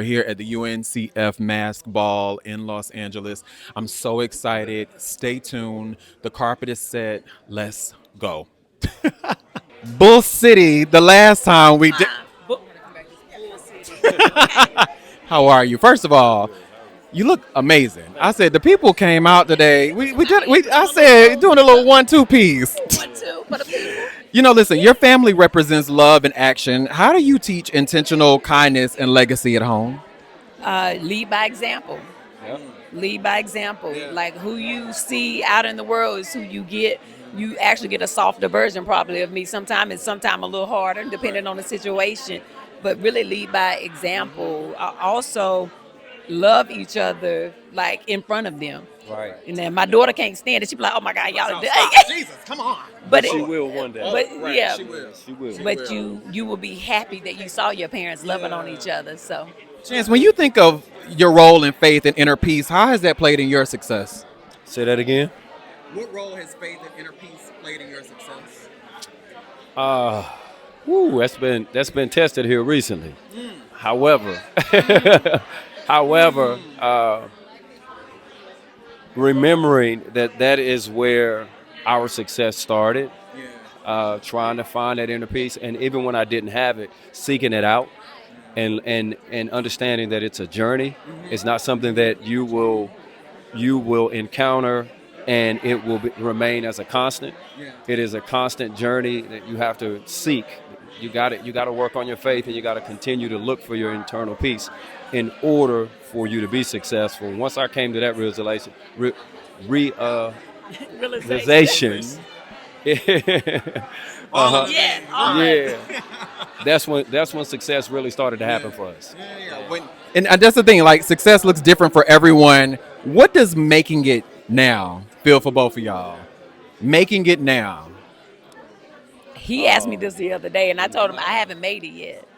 are here at the UNCF Mask Ball in Los Angeles. I'm so excited. Stay tuned. The carpet is set. Let's go. Bull City, the last time we did. How are you? First of all, you look amazing. I said the people came out today. I said doing a little 1-2 piece. 1-2 for the people. Listen, your family represents love and action. How do you teach intentional kindness and legacy at home? Lead by example. Yep. Lead by example. Like who you see out in the world is who you get. You actually get a softer version probably of me. Sometimes it's a little harder depending on the situation. But really lead by example. Also love each other like in front of them. Right. And then my daughter can't stand it. She be like, "Oh my God, y'all!" Jesus, come on. But She will one day. But yeah, She will. but you will be happy that you saw your parents loving on each other. So Chance, when you think of your role in faith and inner peace, how has that played in your success? Say that again. What role has faith and inner peace played in your success? That's been tested here recently. However, remembering that is where our success started. Trying to find that inner peace, and even when I didn't have it, seeking it out, and understanding that it's a journey. It's not something that you will encounter and it will remain as a constant. It is a constant journey that you have to seek. You got to work on your faith, and you got to continue to look for your internal peace in order for you to be successful. Once I came to that realization, that's when success really started to happen for us. And that's the thing, like success looks different for everyone. What does making it now feel for both of y'all? Making it now. he asked me this the other day, and I told him I haven't made it yet.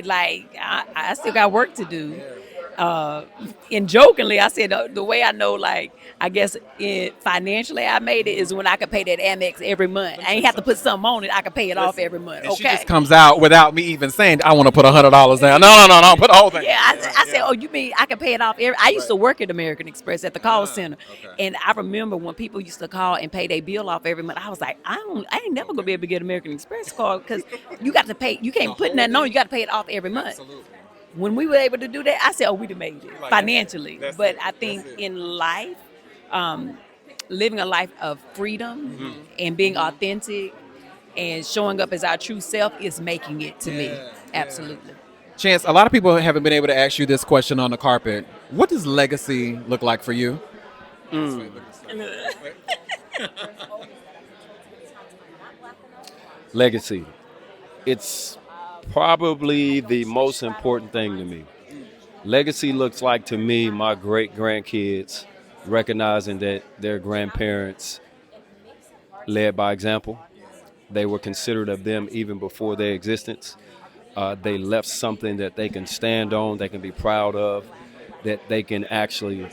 I still got work to do. And jokingly, I said the way I know, I guess financially I made it is when I could pay that Amex every month. I ain't have to put something on it. I could pay it off every month. And she just comes out without me even saying, I want to put $100 down. No, put the whole thing. Yeah, I said, oh, you mean I can pay it off I used to work at American Express at the call center. Okay. And I remember when people used to call and pay their bill off every month, I was like, I ain't never going to be able to get an American Express card because you got to pay. You can't put nothing on. You got to pay it off every month. Absolutely. When we were able to do that, I said, oh, we'd have made it financially. But I think in life, living a life of freedom and being authentic and showing up as our true self is making it to me. Absolutely. Chance, a lot of people haven't been able to ask you this question on the carpet. What does legacy look like for you? Legacy. It's probably the most important thing to me. Legacy looks like to me my great grandkids recognizing that their grandparents led by example. They were considerate of them even before their existence. They left something that they can stand on, they can be proud of, that they can actually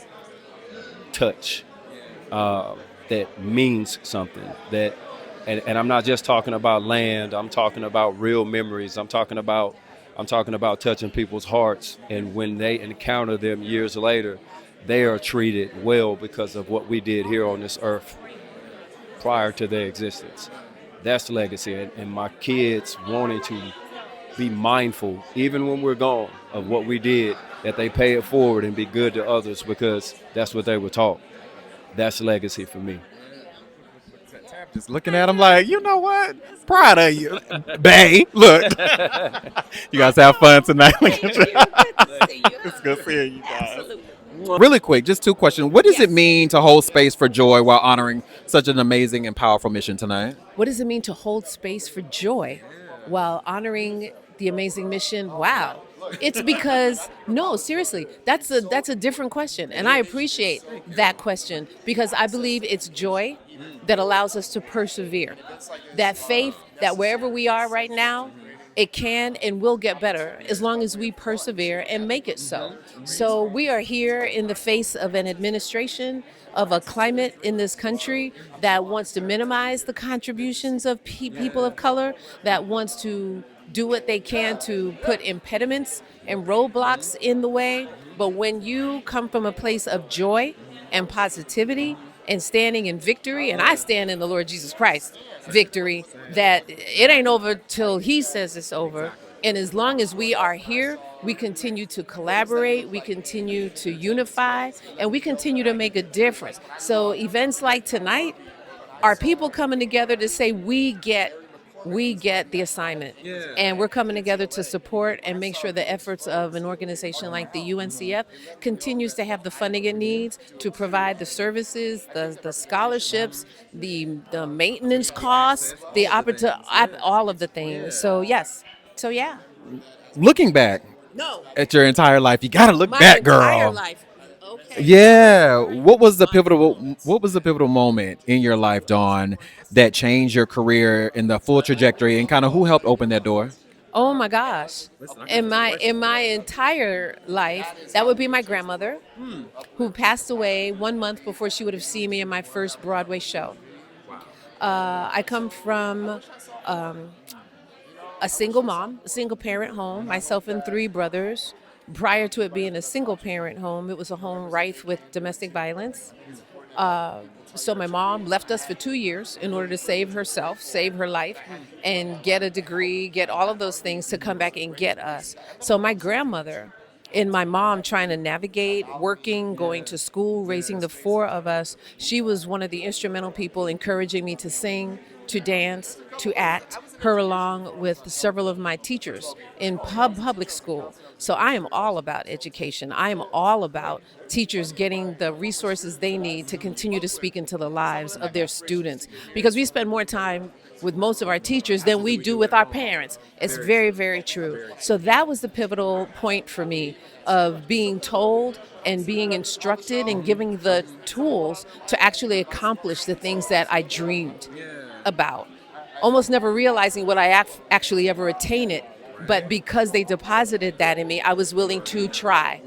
touch, that means something. And I'm not just talking about land. I'm talking about real memories. I'm talking about touching people's hearts. And when they encounter them years later, they are treated well because of what we did here on this earth prior to their existence. That's the legacy. And my kids wanting to be mindful, even when we're gone, of what we did, that they pay it forward and be good to others because that's what they were taught. That's the legacy for me. Just looking at him like, you know what? Proud of you. Bae, look. You guys have fun tonight. It's good seeing you guys. Absolutely. Really quick, just two questions. What does it mean to hold space for joy while honoring such an amazing and powerful mission tonight? What does it mean to hold space for joy while honoring the amazing mission? Wow. It's because, no, seriously, that's a different question. And I appreciate that question because I believe it's joy that allows us to persevere. That faith that wherever we are right now, it can and will get better as long as we persevere and make it so. So we are here in the face of an administration, of a climate in this country that wants to minimize the contributions of people of color, that wants to do what they can to put impediments and roadblocks in the way. But when you come from a place of joy and positivity and standing in victory, and I stand in the Lord Jesus Christ victory, that it ain't over till he says it's over. And as long as we are here, we continue to collaborate, we continue to unify, and we continue to make a difference. So events like tonight are people coming together to say we get the assignment. And we're coming together to support and make sure the efforts of an organization like the UNCF continues to have the funding it needs to provide the services, the scholarships, the maintenance costs, the all of the things. So yes. So yeah. Looking back No. at your entire life, you gotta look My back, entire girl. life. Okay. Yeah. What was the pivotal moment in your life, Dawn, that changed your career in the full trajectory, and kind of who helped open that door? Oh my gosh. In my entire life, that would be my grandmother, who passed away 1 month before she would have seen me in my first Broadway show. I come from a single mom, a single parent home, myself and 3 brothers. Prior to it being a single parent home, it was a home rife with domestic violence. So my mom left us for 2 years in order to save herself, save her life, and get a degree, get all of those things to come back and get us. So my grandmother and my mom trying to navigate, working, going to school, raising the 4 of us, she was one of the instrumental people encouraging me to sing, to dance, to act, her along with several of my teachers in public school. So I am all about education. I am all about teachers getting the resources they need to continue to speak into the lives of their students, because we spend more time with most of our teachers than we do with our parents. It's very, very true. So that was the pivotal point for me of being told and being instructed and giving the tools to actually accomplish the things that I dreamed about. Almost never realizing what I actually ever attain it. But because they deposited that in me, I was willing to try.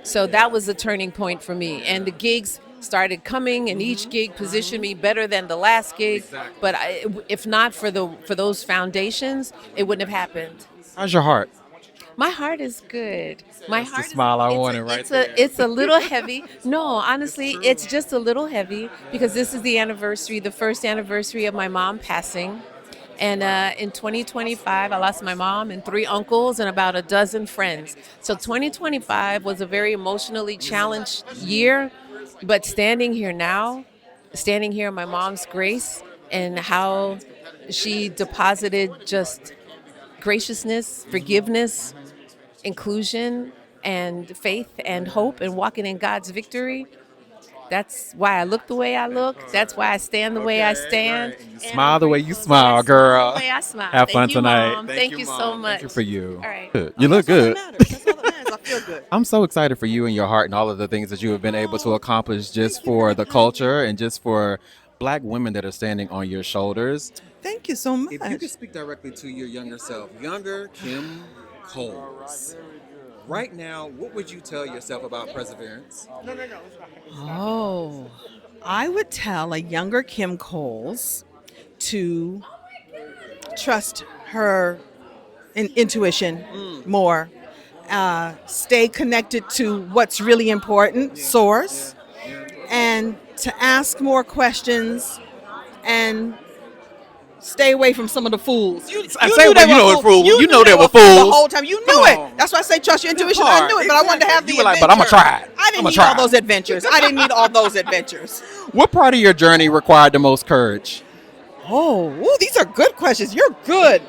So that was the turning point for me. And the gigs started coming, and each gig positioned me better than the last gig. But if not for those foundations, it wouldn't have happened. How's your heart? My heart is good. My That's the heart smile I is, wanted right it's there. It's a little heavy. No, honestly, it's just a little heavy because this is the first anniversary of my mom passing. And in 2025, I lost my mom and 3 uncles and about a dozen friends. So 2025 was a very emotionally challenged year. But standing here now, standing here in my mom's grace and how she deposited just graciousness, forgiveness, inclusion, and faith and hope and walking in God's victory. That's why I look the way I look. That's why I stand the way I stand. Right. You smile the way you smile, girl. The way I smile. Have fun Thank you, tonight. Mom. Thank you so much. Thank you for you. All right. Good. You look good. That's all that matters. I feel good. I'm so excited for you and your heart and all of the things that you have been able to accomplish just for the culture and just for Black women that are standing on your shoulders. Thank you so much. If you could speak directly to your younger self, younger Kim Coles, right now, what would you tell yourself about perseverance? Oh, I would tell a younger Kim Coles to trust her intuition more. Stay connected to what's really important, source, and to ask more questions and stay away from some of the fools. You You know they were fools. The whole time. You knew Come it. on. That's why I say trust your intuition. hard. I knew it, but I wanted to have the You were like, adventure. but I'ma try it. I didn't I'ma need all try. those adventures. I didn't need all those adventures. What part of your journey required the most courage? Oh, ooh, these are good questions. You're good.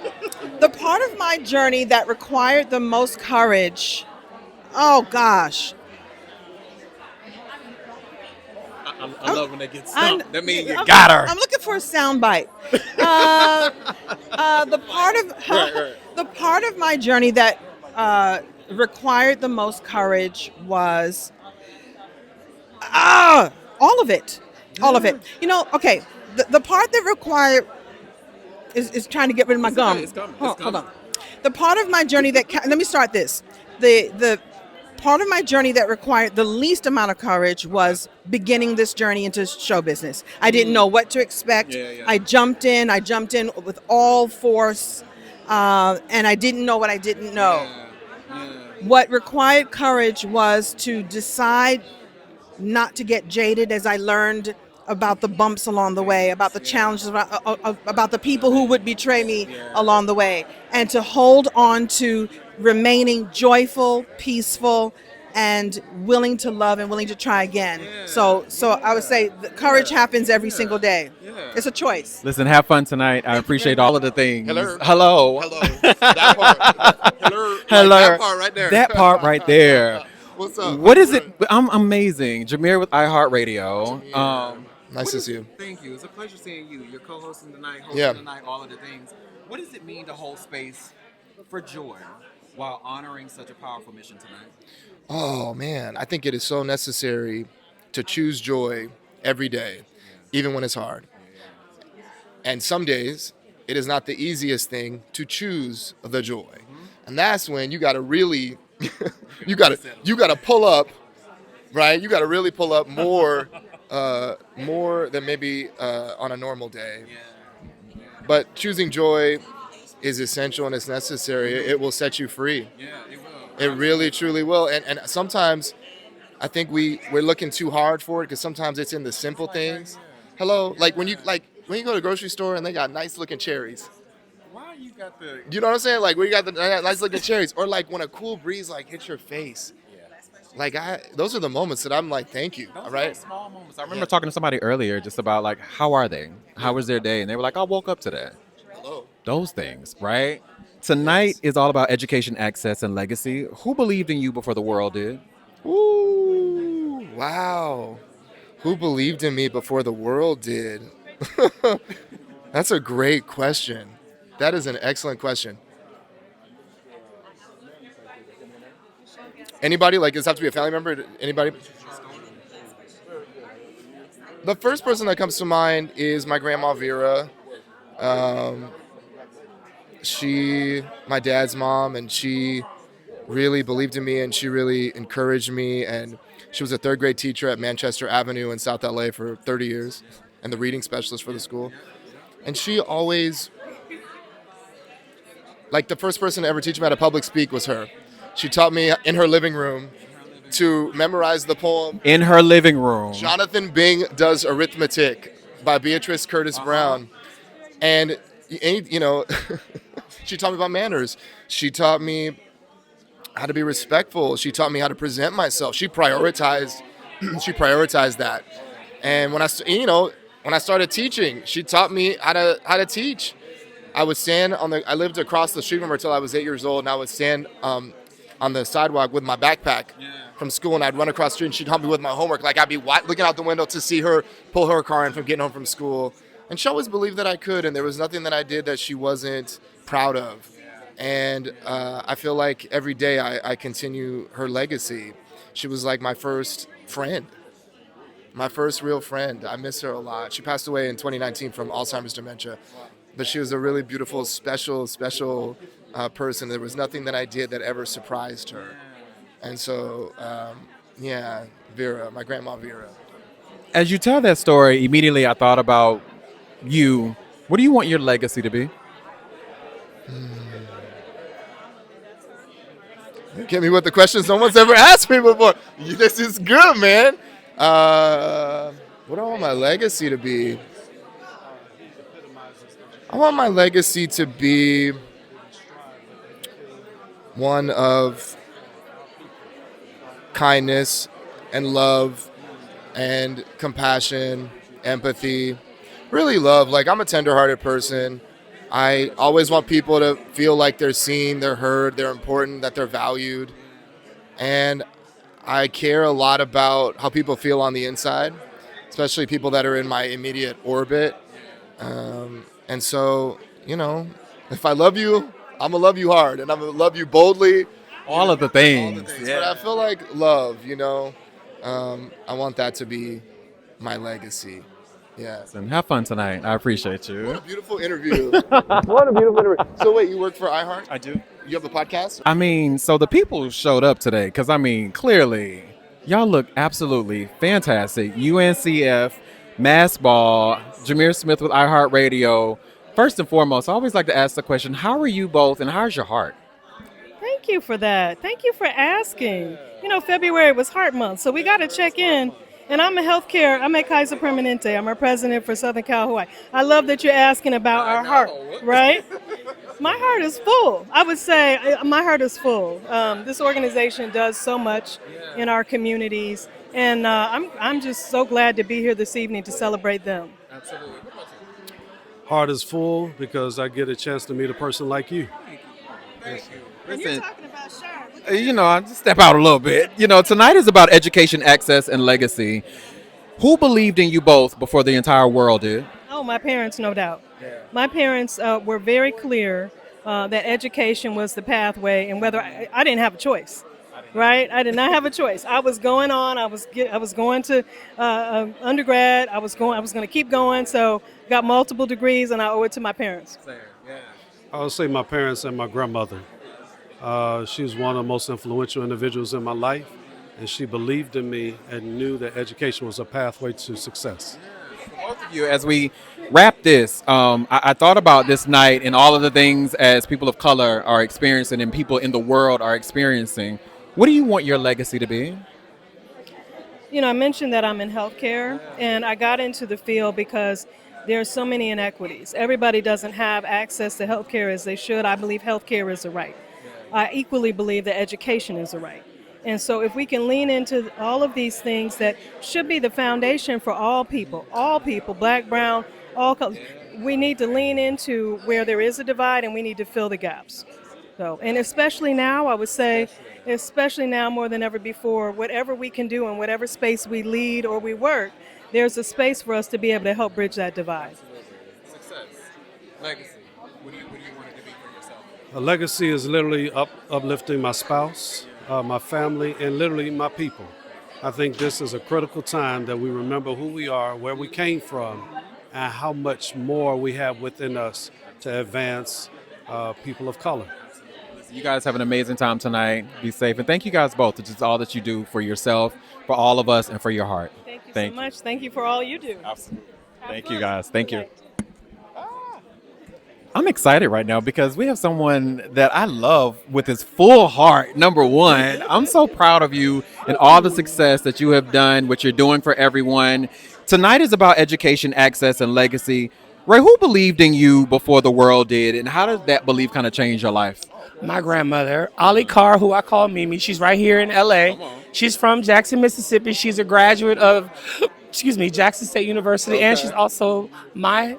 The part of my journey that required the most courage, oh gosh. I love when they get I'm- stumped. That means you I'm- got her. I'm looking for a sound bite. The part of my journey that required the most courage was all of it. All of it. You know, okay, the part that required is trying to get rid of my gum. It's coming. Hold on. The part of my journey that let me start this. The part of my journey that required the least amount of courage was beginning this journey into show business. I didn't know what to expect. Yeah. I jumped in with all force. and I didn't know what I didn't know. What required courage was to decide not to get jaded, as I learned about the bumps along the way, about the challenges, about the people who would betray me along the way, and to hold on to remaining joyful, peaceful, and willing to love and willing to try again. So I would say the courage happens every single day. It's a choice. Listen, have fun tonight. I appreciate all of the things. Hello. Hello. That part. Hello. Hello. Like that part right there. That part right there. What's up? What is it? I'm amazing. Jameer with iHeartRadio. Nice to see you. Thank you. It's a pleasure seeing you. You're co-hosting tonight, tonight, all of the things. What does it mean to hold space for joy while honoring such a powerful mission tonight? Oh, man. I think it is so necessary to choose joy every day, even when it's hard. And some days, it is not the easiest thing to choose the joy. And that's when you got to really, you got to pull up, right? You got to really pull up more than maybe on a normal day. But choosing joy is essential and it's necessary. It will set you free. Yeah, it will. It really, truly will. And sometimes I think we're looking too hard for it because sometimes it's in the simple things. Hello, like when you go to the grocery store and they got nice looking cherries. Why you got the? You know what I'm saying? Like when you got the nice looking cherries, or like when a cool breeze like hits your face. Like those are the moments that I'm like, thank you. All right. Small moments. I remember talking to somebody earlier just about like, how are they? How was their day? And they were like, I woke up today. Hello. Those things, right? Tonight is all about education, access, and legacy. Who believed in you before the world did? Ooh, wow. Who believed in me before the world did? That's a great question. That is an excellent question. Anybody? Like, does it have to be a family member? Anybody? The first person that comes to mind is my grandma Vera. She, my dad's mom, and she really believed in me and she really encouraged me. And she was a third grade teacher at Manchester Avenue in South LA for 30 years and the reading specialist for the school. And she always, like the first person to ever teach me how to public speak was her. She taught me in her living room to memorize the poem. In her living room. Jonathan Bing Does Arithmetic by Beatrice Curtis Brown. And, you know, she taught me about manners. She taught me how to be respectful. She taught me how to present myself. She prioritized that. And when I started teaching, she taught me how to teach. I lived across the street from her until I was 8 years old, and I would stand on the sidewalk with my backpack from school, and I'd run across the street and she'd help me with my homework. Like I'd be looking out the window to see her pull her car in from getting home from school. And she always believed that I could, and there was nothing that I did that she wasn't proud of. And I feel like every day I continue her legacy. She was like my first friend, my first real friend. I miss her a lot. She passed away in 2019 from Alzheimer's dementia, but she was a really beautiful, special person. There was nothing that I did that ever surprised her. And so, Vera, my grandma Vera. As you tell that story, immediately I thought about you. What do you want your legacy to be? Get me with the questions no one's ever asked me before. This is good, man. What do I want my legacy to be? I want my legacy to be one of kindness and love and compassion, empathy, really love. Like, I'm a tender-hearted person. I always want people to feel like they're seen, they're heard, they're important, that they're valued. And I care a lot about how people feel on the inside, especially people that are in my immediate orbit. And so, if I love you, I'm going to love you hard, and I'm going to love you boldly. All of the things. But I feel like love, I want that to be my legacy. Yeah. And have fun tonight. I appreciate you. What a beautiful interview. What a beautiful interview. So wait, you work for iHeart? I do. You have a podcast? I mean, so the people who showed up today, because clearly, y'all look absolutely fantastic. UNCF, Mass Ball, Jameer Smith with iHeartRadio, First and foremost, I always like to ask the question, how are you both and how's your heart? Thank you for that. Thank you for asking. You know, February was Heart Month, so we got to check in. And I'm a Kaiser Permanente. I'm our president for Southern Cal, Hawaii. I love that you're asking about our heart, right? My heart is full. I would say my heart is full. This organization does so much in our communities, and I'm just so glad to be here this evening to celebrate them. Absolutely. Heart is full because I get a chance to meet a person like you. And you're talking about Sharon. I'll just step out a little bit. Tonight is about education, access, and legacy. Who believed in you both before the entire world did? Oh, my parents, no doubt. My parents were very clear that education was the pathway, and whether I didn't have a choice, right? I did not have a choice. I was going on. I was going to undergrad. I was going to keep going. So got multiple degrees, and I owe it to my parents. I would say my parents and my grandmother. She was one of the most influential individuals in my life, and she believed in me and knew that education was a pathway to success. Both of you, as we wrap this, I thought about this night and all of the things as people of color are experiencing and people in the world are experiencing. What do you want your legacy to be? I mentioned that I'm in healthcare, and I got into the field because there are so many inequities. Everybody doesn't have access to healthcare as they should. I believe healthcare is a right. I equally believe that education is a right. And so if we can lean into all of these things that should be the foundation for all people, black, brown, all colors, we need to lean into where there is a divide, and we need to fill the gaps. So, and especially now, I would say, especially now more than ever before, whatever we can do in whatever space we lead or we work, there's a space for us to be able to help bridge that divide. Success, legacy. What do you want it to be for yourself? A legacy is literally uplifting my spouse, my family, and literally my people. I think this is a critical time that we remember who we are, where we came from, and how much more we have within us to advance people of color. You guys have an amazing time tonight. Be safe. And thank you guys both for just all that you do for yourself, for all of us, and for your heart. Thank you so much. Thank you for all you do. Absolutely. Thank you guys. Thank you. I'm excited right now because we have someone that I love with his full heart, number one. I'm so proud of you and all the success that you have done, what you're doing for everyone. Tonight is about education, access, and legacy. Ray, who believed in you before the world did, and how did that belief kind of change your life? My grandmother, Ollie Carr, who I call Mimi. She's right here in L.A. She's from Jackson, Mississippi. She's a graduate of Jackson State University, and she's also my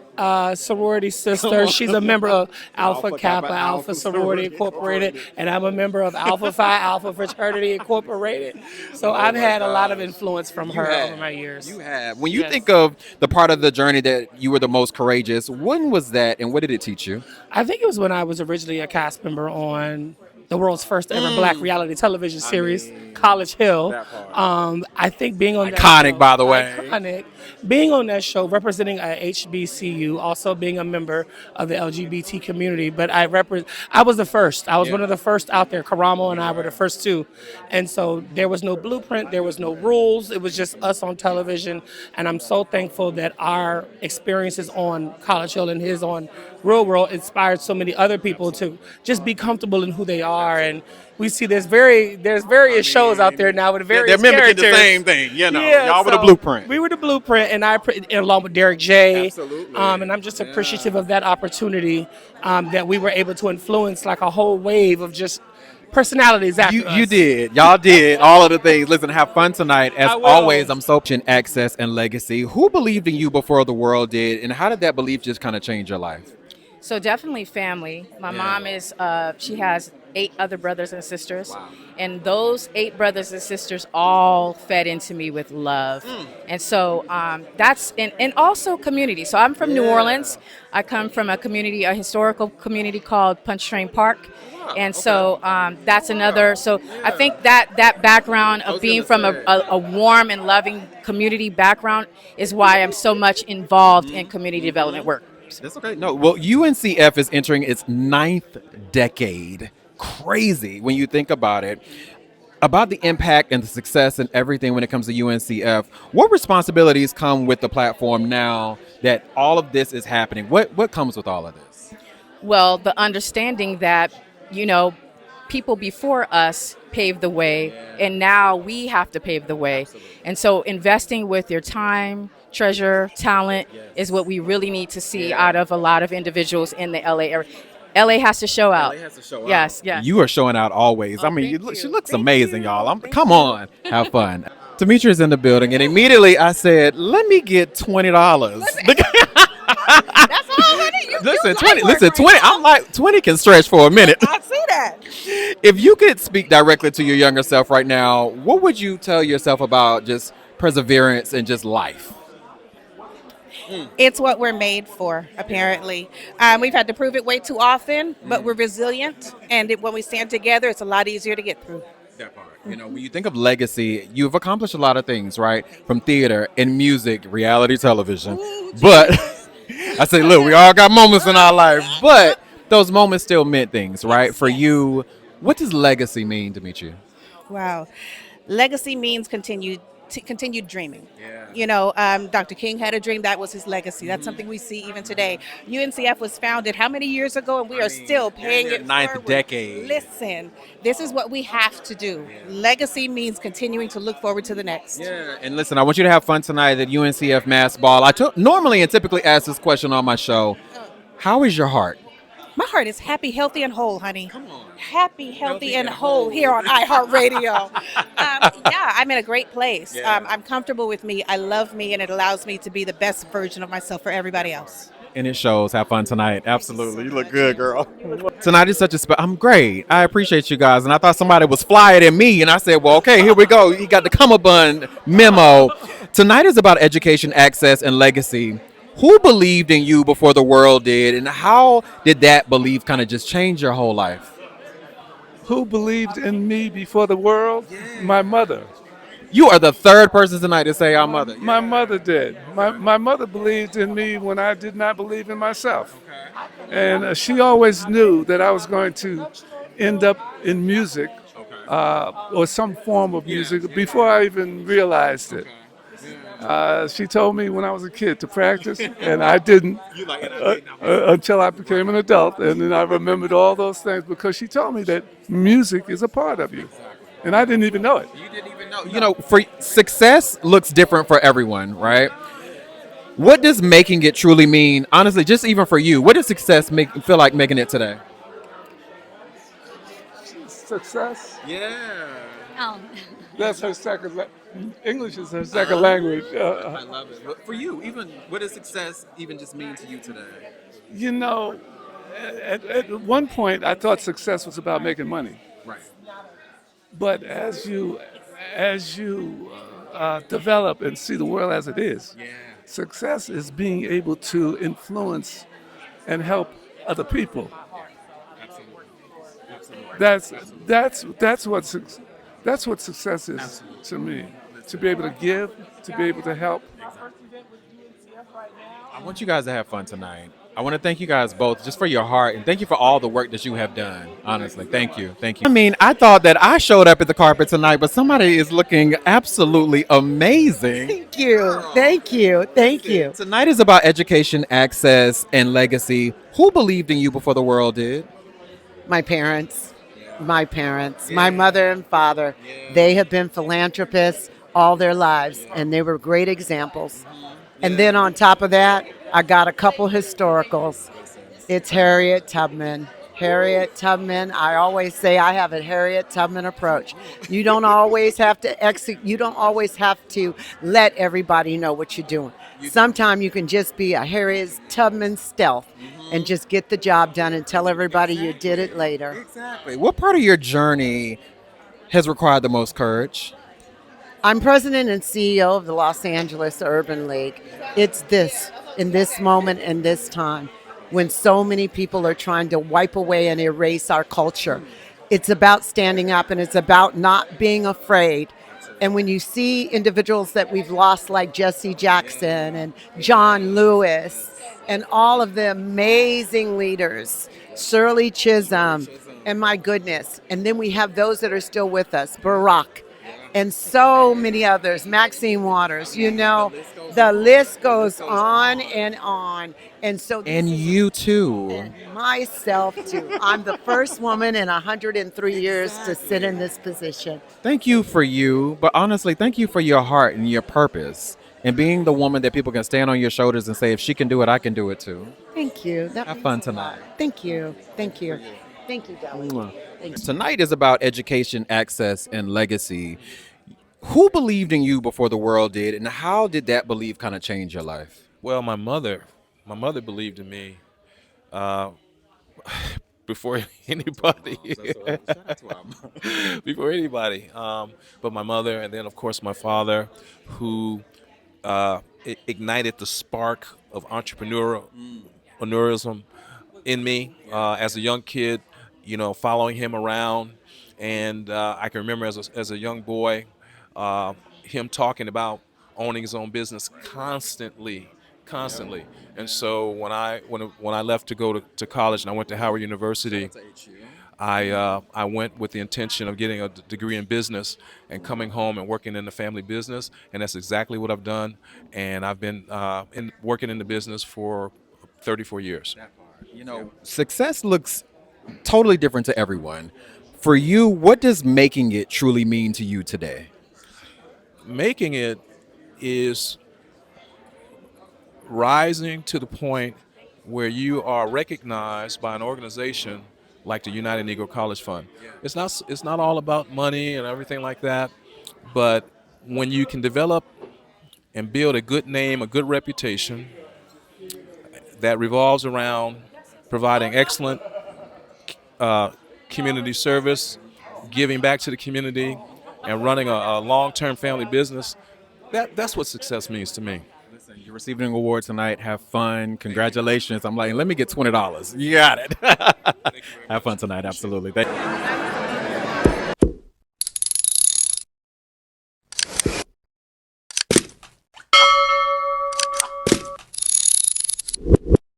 sorority sister. She's a member of Alpha Kappa Alpha Sorority Incorporated, and I'm a member of Alpha Phi Alpha Fraternity Incorporated. So I've had a lot of influence from her over my years. You have. When you think of the part of the journey that you were the most courageous, when was that, and what did it teach you? I think it was when I was originally a cast member on the world's first ever black reality television series, College Hill. I think being on that Iconic, show, by the way. Iconic. Being on that show, representing a HBCU, also being a member of the LGBT community. But I was the first. I was one of the first out there. Karamo and I were the first two. And so there was no blueprint. There was no rules. It was just us on television. And I'm so thankful that our experiences on College Hill and his on Real World inspired so many other people to just be comfortable in who they are. And we see there's various shows out there now with various They're mimicking characters. the same thing, Yeah, y'all were the blueprint. We were the blueprint, and along with Derek J. Absolutely. And I'm just appreciative of that opportunity that we were able to influence like a whole wave of just personalities after us. You did. Y'all did all of the things. Listen, have fun tonight. As always, I'm so in access and legacy. Who believed in you before the world did, and how did that belief just kind of change your life? So definitely family. My mom is, she has 8 other brothers and sisters. Wow. And those 8 brothers and sisters all fed into me with love. And so that's, and also community. So I'm from New Orleans. I come from a historical community called Punch-Train Park. And so that's another, so I think that background of being from a warm and loving community background is why I'm so much involved in community development work. That's okay. No, well, UNCF is entering its 9th decade. Crazy when you think about it. About the impact and the success and everything when it comes to UNCF, what responsibilities come with the platform now that all of this is happening? What comes with all of this? Well, the understanding that, you know, people before us paved the way, and now we have to pave the way. And so investing with your time, treasure, talent is what we really need to see out of a lot of individuals in the LA area. LA has to show out. LA has to show out. Yes, yes. You are showing out always. I mean, she looks amazing, y'all. Come on, have fun. Demetria's in the building, and immediately I said, "Let me get $20." That's all, honey. Listen, 20. Listen, 20. I'm like 20 can stretch for a minute. I see that. If you could speak directly to your younger self right now, what would you tell yourself about just perseverance and just life? It's what we're made for, apparently. We've had to prove it way too often, but we're resilient, and when we stand together, it's a lot easier to get through. That part. You know, when you think of legacy, you've accomplished a lot of things, right? From theater and music, reality television. But I say, look, we all got moments in our life, but those moments still meant things, right? For you, what does legacy mean, Demetria? Wow. Legacy means continued dreaming. You know, Dr. King had a dream. That was his legacy. That's something we see even today. UNCF was founded how many years ago, and we are still paying it ninth forward. decade. Listen, this is what we have to do. Legacy means continuing to look forward to the next. Yeah, and listen, I want you to have fun tonight at UNCF Mass Ball. Normally and typically ask this question on my show. How is your heart? My heart is happy, healthy, and whole, honey. Come on. Happy, healthy, and whole here on iHeartRadio. Yeah, I'm in a great place. Yeah. I'm comfortable with me. I love me, and it allows me to be the best version of myself for everybody else. And it shows. Have fun tonight. Absolutely. You look good, girl. Tonight is such a I'm great. I appreciate you guys. And I thought somebody was flyer than me. And I said, well, okay, here we go. You got the Cummerbund memo. Tonight is about education, access, and legacy. Who believed in you before the world did, and how did that belief kind of just change your whole life? Who believed in me before the world? My mother. You are the third person tonight to say our mother. My mother did. My mother believed in me when I did not believe in myself. And she always knew that I was going to end up in music or some form of music before I even realized it. She told me when I was a kid to practice, and I didn't until I became an adult. And then I remembered all those things because she told me that music is a part of you. And I didn't even know it. You didn't even know. You know, for success looks different for everyone, right? What does making it truly mean? Honestly, just even for you, what does success feel like making it today? Success? Yeah. That's her second English is her second language. I love it. But for you, even what does success even just mean to you today? You know, at one point I thought success was about making money. Right. But as you develop and see the world as it is, success is being able to influence and help other people. That's what success is to me. To be able to give, to be able to help. I want you guys to have fun tonight. I want to thank you guys both just for your heart, and thank you for all the work that you have done. Honestly, thank you. I mean, I thought that I showed up at the carpet tonight, but somebody is looking absolutely amazing. Thank you. Thank you. Thank you. Tonight is about education, access, and legacy. Who believed in you before the world did? My parents. My mother and father. They have been philanthropists all their lives, and they were great examples. And then on top of that, I got a couple historicals. It's Harriet Tubman. Harriet Tubman, I always say I have a Harriet Tubman approach. You don't always have to you don't always have to let everybody know what you're doing. Sometimes you can just be a Harriet Tubman stealth and just get the job done and tell everybody you did it later. Exactly. What part of your journey has required the most courage? I'm president and CEO of the Los Angeles Urban League. It's in this moment and this time, when so many people are trying to wipe away and erase our culture. It's about standing up, and it's about not being afraid. And when you see individuals that we've lost, like Jesse Jackson and John Lewis, and all of the amazing leaders, Shirley Chisholm, and my goodness. And then we have those that are still with us, Barack, and so many others, Maxine Waters, you know, the list goes on and on. And so And you too. and myself too. I'm the first woman in 103 years to sit in this position. Thank you for you, but honestly, thank you for your heart and your purpose and being the woman that people can stand on your shoulders and say, if she can do it, I can do it too. Thank you. That Have means fun a tonight. lot. Thank you. Thank you. Thank you, Dolly. Thank you. Tonight is about education, access, and legacy. Who believed in you before the world did, and how did that belief kind of change your life? Well, my mother believed in me before anybody. Before anybody. But my mother, and then of course my father, who ignited the spark of entrepreneurialism in me as a young kid. You know, following him around, and I can remember as a young boy, him talking about owning his own business constantly. And so when I left to go to college and I went to Howard University, I went with the intention of getting a degree in business and coming home and working in the family business, and that's exactly what I've done. And I've been working in the business for 34 years. You know, success looks totally different to everyone. For you, what does making it truly mean to you today? Making it is rising to the point where you are recognized by an organization like the United Negro College Fund. It's not all about money and everything like that, but when you can develop and build a good name, a good reputation that revolves around providing excellent community service, giving back to the community, and running a long-term family business, that's what success means to me. Listen, you're receiving an award tonight. Have fun. Congratulations. I'm like, let me get $20. You got it. Have fun tonight. Absolutely. Thank you.